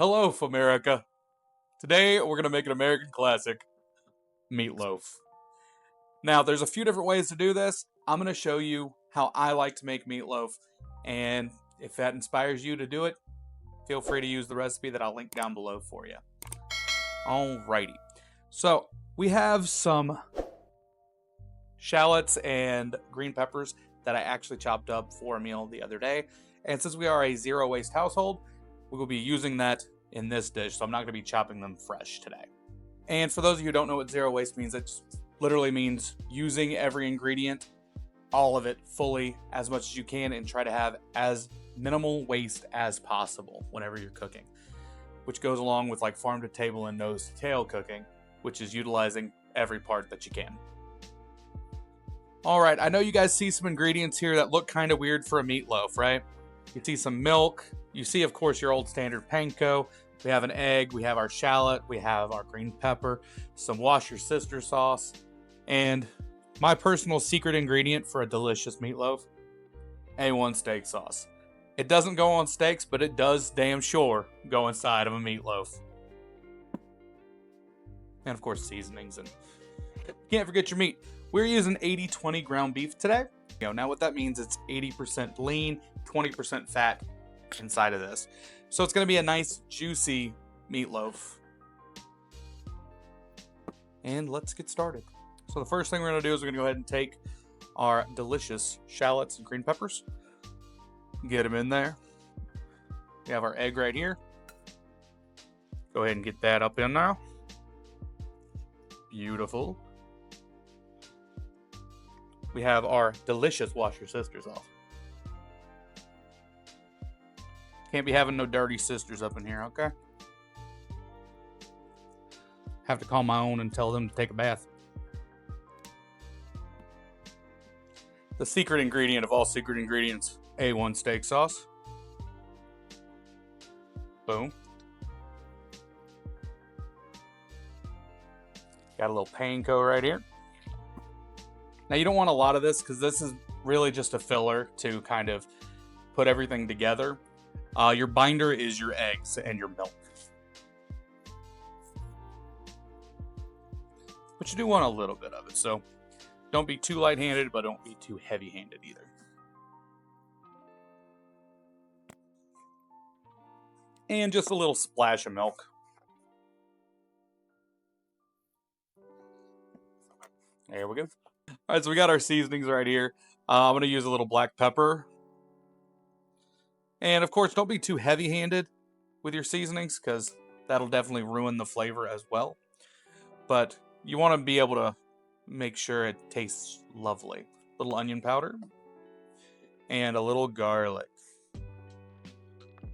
Hello, America. Today we're gonna make an American classic, meatloaf. Now, there's a few different ways to do this. I'm gonna show you how I like to make meatloaf, and if that inspires you to do it, feel free to use the recipe that I'll link down below for you. Alrighty. So we have some shallots and green peppers that I actually chopped up for a meal the other day. And since we are a zero waste household, we will be using that in this dish, so I'm not going to be chopping them fresh today. And for those of you who don't know what zero waste means, it just literally means using every ingredient, all of it, fully, as much as you can, and try to have as minimal waste as possible whenever you're cooking, which goes along with like farm to table and nose to tail cooking, which is utilizing every part that you can. All right, I know you guys see some ingredients here that look kind of weird for a meatloaf, right? You see some milk. You see, of course, your old standard panko. We have an egg. We have our shallot. We have our green pepper, some Worcestershire sauce, and my personal secret ingredient for a delicious meatloaf, A1 steak sauce. It doesn't go on steaks, but it does damn sure go inside of a meatloaf. And, of course, seasonings. And can't forget your meat. We're using 80-20 ground beef today. Now what that means, it's 80% lean, 20% fat inside of this. So it's going to be a nice, juicy meatloaf. And let's get started. So the first thing we're going to do is we're going to go ahead and take our delicious shallots and green peppers. Get them in there. We have our egg right here. Go ahead and get that up in now. Beautiful. We have our delicious Worcestershire sauce. Can't be having no dirty sisters up in here, okay? Have to call my own and tell them to take a bath. The secret ingredient of all secret ingredients, A1 steak sauce. Boom. Got a little panko right here. Now, you don't want a lot of this because this is really just a filler to kind of put everything together. Your binder is your eggs and your milk. But you do want a little bit of it, so don't be too light-handed, but don't be too heavy-handed either. And just a little splash of milk. There we go. All right, so we got our seasonings right here. I'm going to use a little black pepper. And, of course, don't be too heavy-handed with your seasonings because that'll definitely ruin the flavor as well. But you want to be able to make sure it tastes lovely. A little onion powder and a little garlic.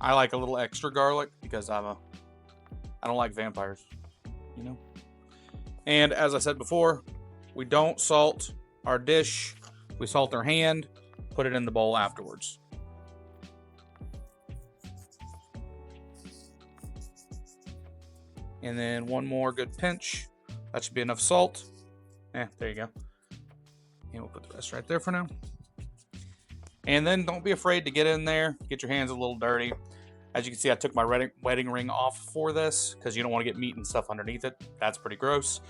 I like a little extra garlic because I don't like vampires, you know. And as I said before, we don't salt our dish. We salt our hand, put it in the bowl afterwards. And then one more good pinch. That should be enough salt. There you go. And we'll put the rest right there for now. And then don't be afraid to get in there. Get your hands a little dirty. As you can see, I took my wedding ring off for this because you don't want to get meat and stuff underneath it. That's pretty gross.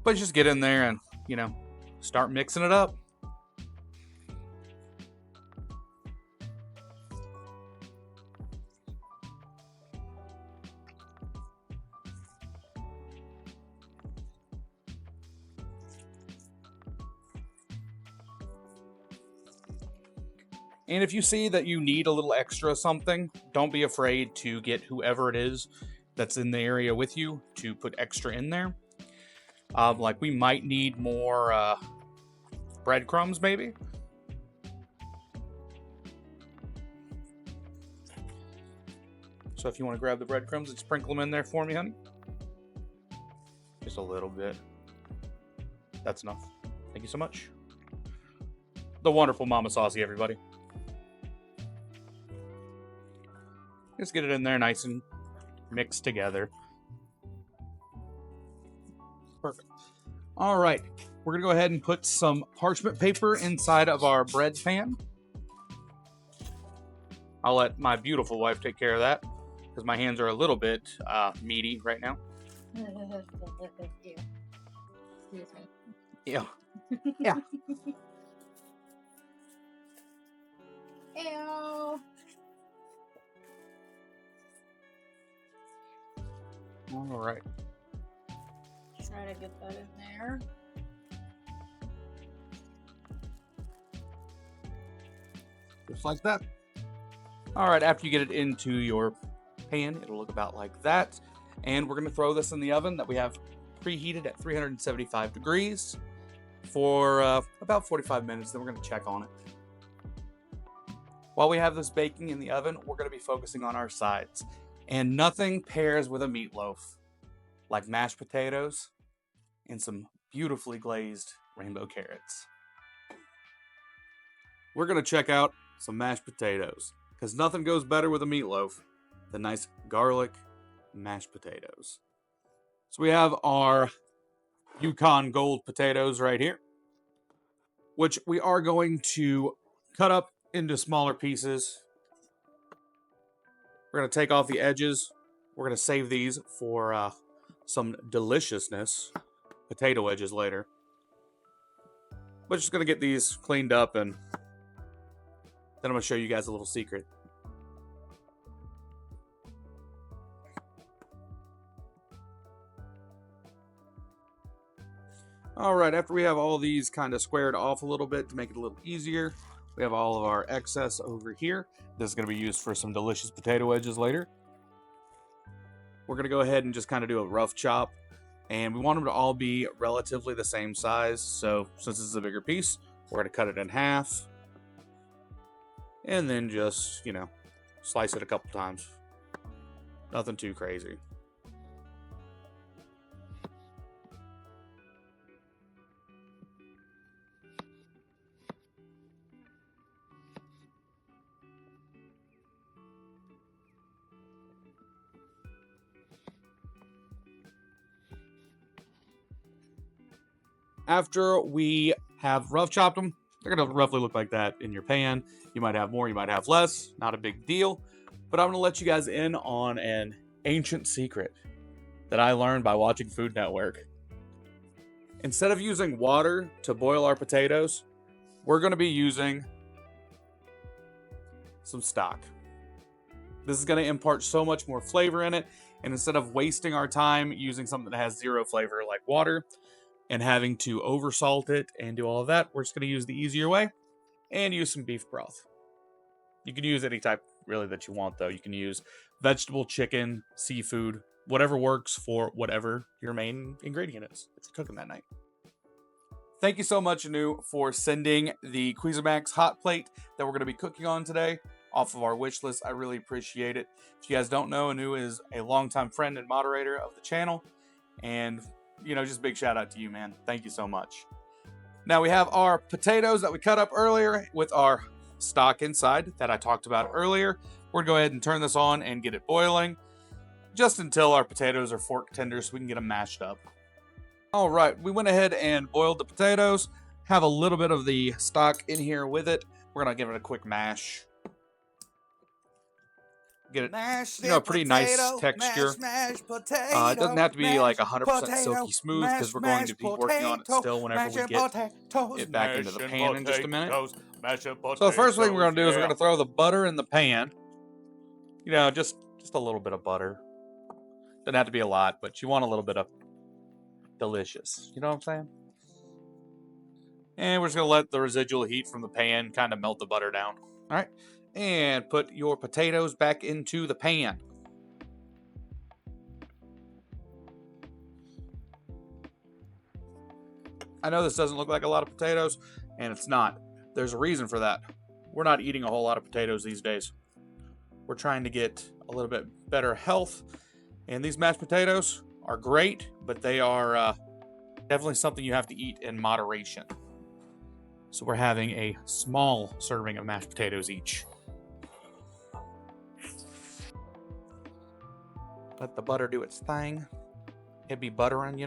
But just get in there and, you know, start mixing it up. And if you see that you need a little extra something, don't be afraid to get whoever it is that's in the area with you to put extra in there. Like we might need more breadcrumbs maybe. So if you want to grab the breadcrumbs and sprinkle them in there for me, honey. Just a little bit. That's enough. Thank you so much. The wonderful Mama Saucy, everybody. Just get it in there nice and mixed together. Perfect. All right. We're going to go ahead and put some parchment paper inside of our bread pan. I'll let my beautiful wife take care of that because my hands are a little bit meaty right now. Ew. Excuse me. Yeah. Yeah. Ew. All right. Try to get that in there. Just like that. All right, after you get it into your pan, it'll look about like that. And we're gonna throw this in the oven that we have preheated at 375 degrees for about 45 minutes. Then we're gonna check on it. While we have this baking in the oven, we're gonna be focusing on our sides. And nothing pairs with a meatloaf like mashed potatoes and some beautifully glazed rainbow carrots. We're gonna check out some mashed potatoes, because nothing goes better with a meatloaf than nice garlic mashed potatoes. So we have our Yukon gold potatoes right here, which we are going to cut up into smaller pieces. We're going to take off the edges. We're going to save these for some deliciousness potato wedges later. We're just going to get these cleaned up, and then I'm going to show you guys a little secret. All right, after we have all these kind of squared off a little bit to make it a little easier, we have all of our excess over here. This is going to be used for some delicious potato wedges later. We're going to go ahead and just kind of do a rough chop, and we want them to all be relatively the same size. So since this is a bigger piece, we're going to cut it in half. And then just, slice it a couple times. Nothing too crazy. After we have rough chopped them, they're going to roughly look like that in your pan. You might have more, you might have less. Not a big deal. But I'm going to let you guys in on an ancient secret that I learned by watching Food Network. Instead of using water to boil our potatoes, we're going to be using some stock. This is going to impart so much more flavor in it. And instead of wasting our time using something that has zero flavor like water and having to oversalt it and do all of that, we're just going to use the easier way and use some beef broth. You can use any type really that you want, though. You can use vegetable, chicken, seafood, whatever works for whatever your main ingredient is if you're cooking that night. Thank you so much, Anu, for sending the Saucemcsaucey hot plate that we're going to be cooking on today off of our wish list. I really appreciate it. If you guys don't know, Anu is a longtime friend and moderator of the channel. And, just big shout out to you, man. Thank you so much. Now we have our potatoes that we cut up earlier with our stock inside that I talked about earlier. We're going to go ahead and turn this on and get it boiling just until our potatoes are fork tender so we can get them mashed up. All right, we went ahead and boiled the potatoes. Have a little bit of the stock in here with it. We're going to give it a quick mash. Get it, a pretty nice texture. It doesn't have to be like 100% silky smooth because we're going to be working on it still whenever we get it back into the pan in just a minute. So the first thing we're going to do is we're going to throw the butter in the pan. Just a little bit of butter. Doesn't have to be a lot, but you want a little bit of delicious. You know what I'm saying? And we're just going to let the residual heat from the pan kind of melt the butter down. All right. And put your potatoes back into the pan. I know this doesn't look like a lot of potatoes, and it's not. There's a reason for that. We're not eating a whole lot of potatoes these days. We're trying to get a little bit better health, and these mashed potatoes are great, but they are definitely something you have to eat in moderation. So we're having a small serving of mashed potatoes each. Let the butter do its thing. It'd be buttering,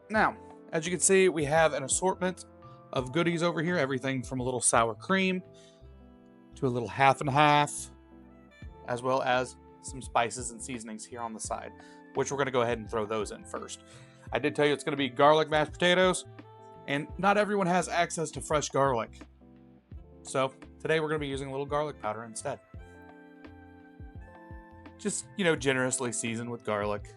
Now, as you can see, we have an assortment of goodies over here. Everything from a little sour cream Do a little half and half, as well as some spices and seasonings here on the side, which we're going to go ahead and throw those in first. I did tell you it's going to be garlic mashed potatoes, and not everyone has access to fresh garlic. So today we're going to be using a little garlic powder instead. Just, generously seasoned with garlic.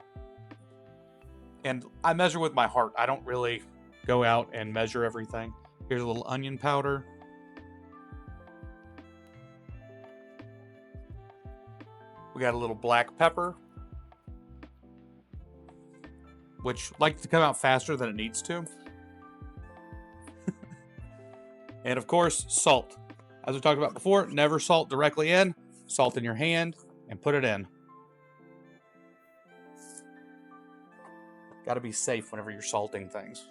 And I measure with my heart. I don't really go out and measure everything. Here's a little onion powder. We got a little black pepper, which likes to come out faster than it needs to. And of course, salt. As we talked about before, never salt directly in. Salt in your hand and put it in. Got to be safe whenever you're salting things.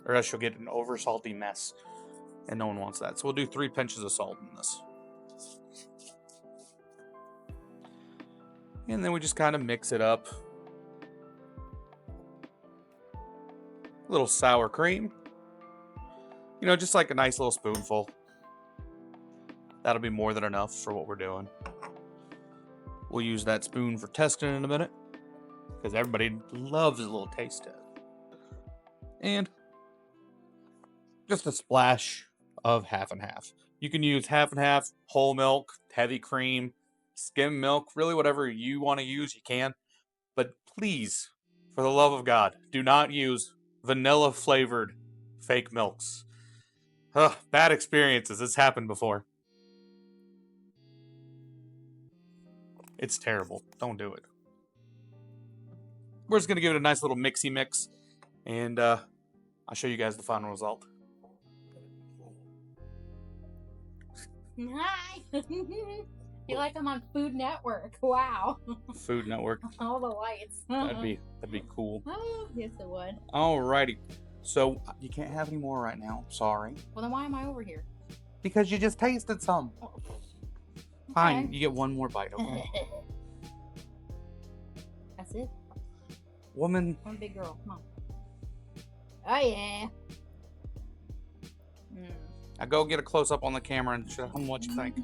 Or else you'll get an over salty mess. And no one wants that. So we'll do 3 pinches of salt in this. And then we just kind of mix it up. A little sour cream. Just like a nice little spoonful. That'll be more than enough for what we're doing. We'll use that spoon for testing in a minute. Because everybody loves a little taste test. And just a splash of half and half. You can use half and half, whole milk, heavy cream, skim milk, really whatever you want to use, you can. But please, for the love of God, do not use vanilla flavored fake milks. Ugh, bad experiences. It's happened before. It's terrible. Don't do it. We're just going to give it a nice little mixy mix. And I'll show you guys the final result. Hi! Feel like I'm on Food Network. Wow. Food Network. All the lights. That'd be cool. Oh, yes, it would. Alrighty. So you can't have any more right now. Sorry. Well, then why am I over here? Because you just tasted some. Oh. Fine. Okay. You get one more bite, okay? That's it. Woman. One big girl. Come on. Oh, yeah. Now go get a close up on the camera and show them what you think.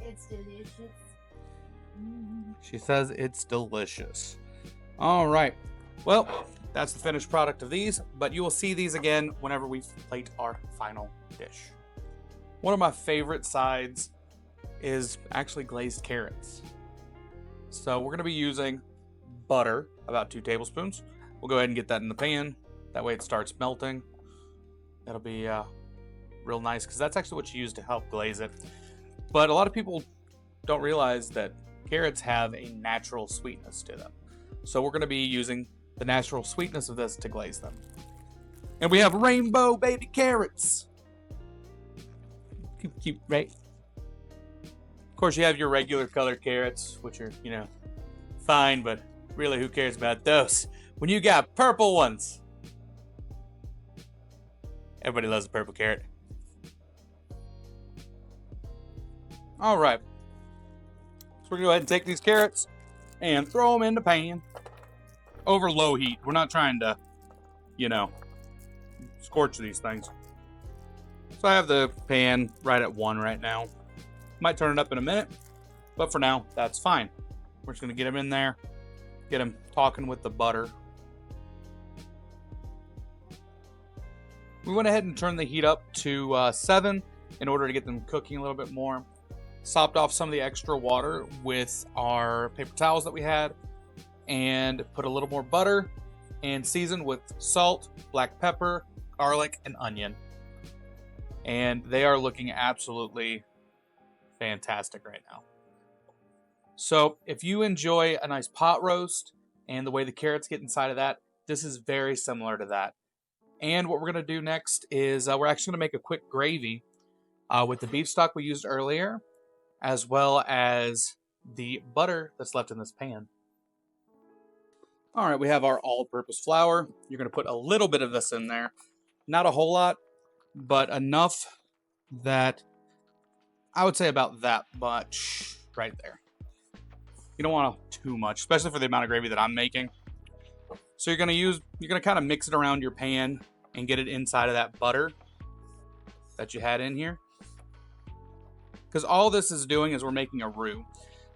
It's delicious. She says it's delicious. All right. Well, that's the finished product of these, but you will see these again whenever we plate our final dish. One of my favorite sides is actually glazed carrots. So we're going to be using butter, about 2 tablespoons. We'll go ahead and get that in the pan. That way it starts melting. That'll be real nice because that's actually what you use to help glaze it. But a lot of people don't realize that carrots have a natural sweetness to them. So we're going to be using the natural sweetness of this to glaze them. And we have rainbow baby carrots. Cute, right? Of course, you have your regular colored carrots, which are, fine, but really, who cares about those? When you got purple ones. Everybody loves a purple carrot. All right. So we're going to go ahead and take these carrots and throw them in the pan over low heat. We're not trying to, scorch these things. So I have the pan right at 1 right now. Might turn it up in a minute, but for now, that's fine. We're just going to get them in there, get them talking with the butter. We went ahead and turned the heat up to 7 in order to get them cooking a little bit more. Sopped off some of the extra water with our paper towels that we had and put a little more butter and seasoned with salt, black pepper, garlic, and onion. And they are looking absolutely fantastic right now. So if you enjoy a nice pot roast and the way the carrots get inside of that, this is very similar to that. And what we're going to do next is we're actually going to make a quick gravy with the beef stock we used earlier, as well as the butter that's left in this pan. All right, we have our all-purpose flour. You're going to put a little bit of this in there. Not a whole lot, but enough that I would say about that much right there. You don't want too much, especially for the amount of gravy that I'm making. So you're gonna kind of mix it around your pan and get it inside of that butter that you had in here. Because all this is doing is we're making a roux.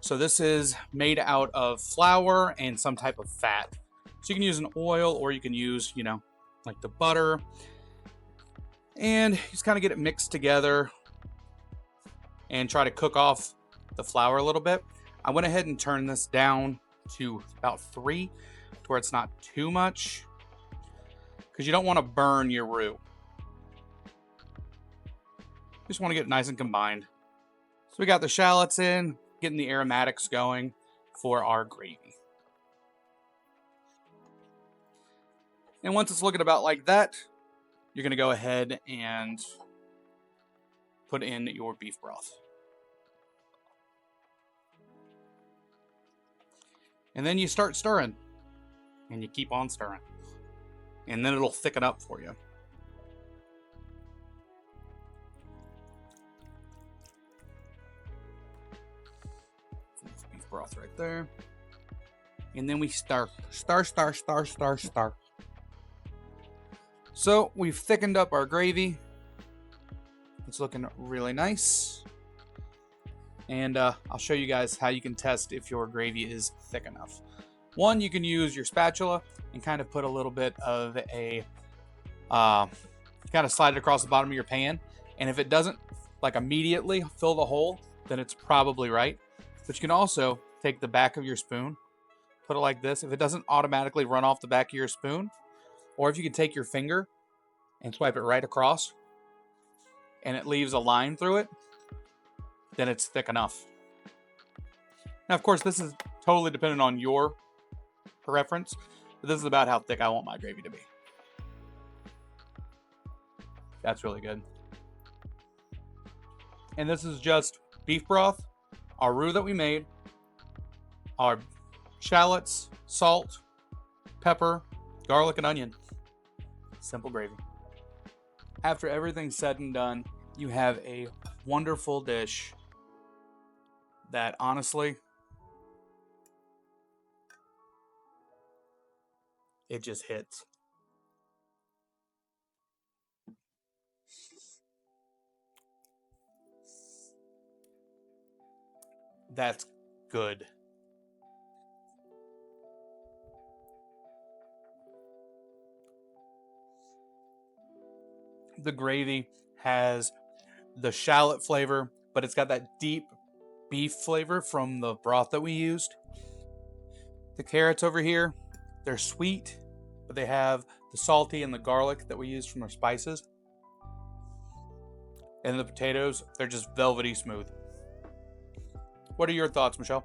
So this is made out of flour and some type of fat. So you can use an oil or you can use, like the butter. And just kind of get it mixed together and try to cook off the flour a little bit. I went ahead and turned this down to about 3 to where it's not too much, because you don't want to burn your roux. Just want to get it nice and combined. So we got the shallots in, getting the aromatics going for our gravy. And once it's looking about like that, you're going to go ahead and put in your beef broth. And then you start stirring. And you keep on stirring. And then it'll thicken up for you. Beef broth right there. And then we stir. Stir. So we've thickened up our gravy. It's looking really nice. And I'll show you guys how you can test if your gravy is thick enough. One, you can use your spatula and kind of put a little bit of a, kind of slide it across the bottom of your pan. And if it doesn't like immediately fill the hole, then it's probably right. But you can also take the back of your spoon, put it like this. If it doesn't automatically run off the back of your spoon, or if you can take your finger and swipe it right across and it leaves a line through it, then it's thick enough. Now, of course, this is totally dependent on your preference, but this is about how thick I want my gravy to be. That's really good. And this is just beef broth, our roux that we made, our shallots, salt, pepper, garlic, and onion. Simple gravy. After everything's said and done, you have a wonderful dish that honestly, it just hits. That's good. The gravy has the shallot flavor, but it's got that deep beef flavor from the broth that we used. The carrots over here, they're sweet, but they have the salty and the garlic that we used from our spices. And the potatoes, they're just velvety smooth. What are your thoughts, Michelle?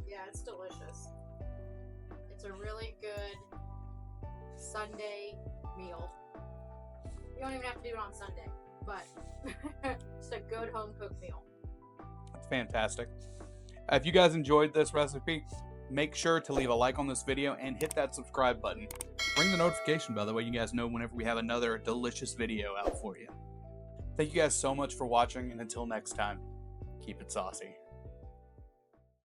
Yeah, it's delicious. It's a really good Sunday meal. You don't even have to do it on Sunday, but just a good home-cooked meal. It's fantastic. If you guys enjoyed this recipe, make sure to leave a like on this video and hit that subscribe button. Ring the notification bell, that way you guys know whenever we have another delicious video out for you. Thank you guys so much for watching, and until next time, keep it saucy.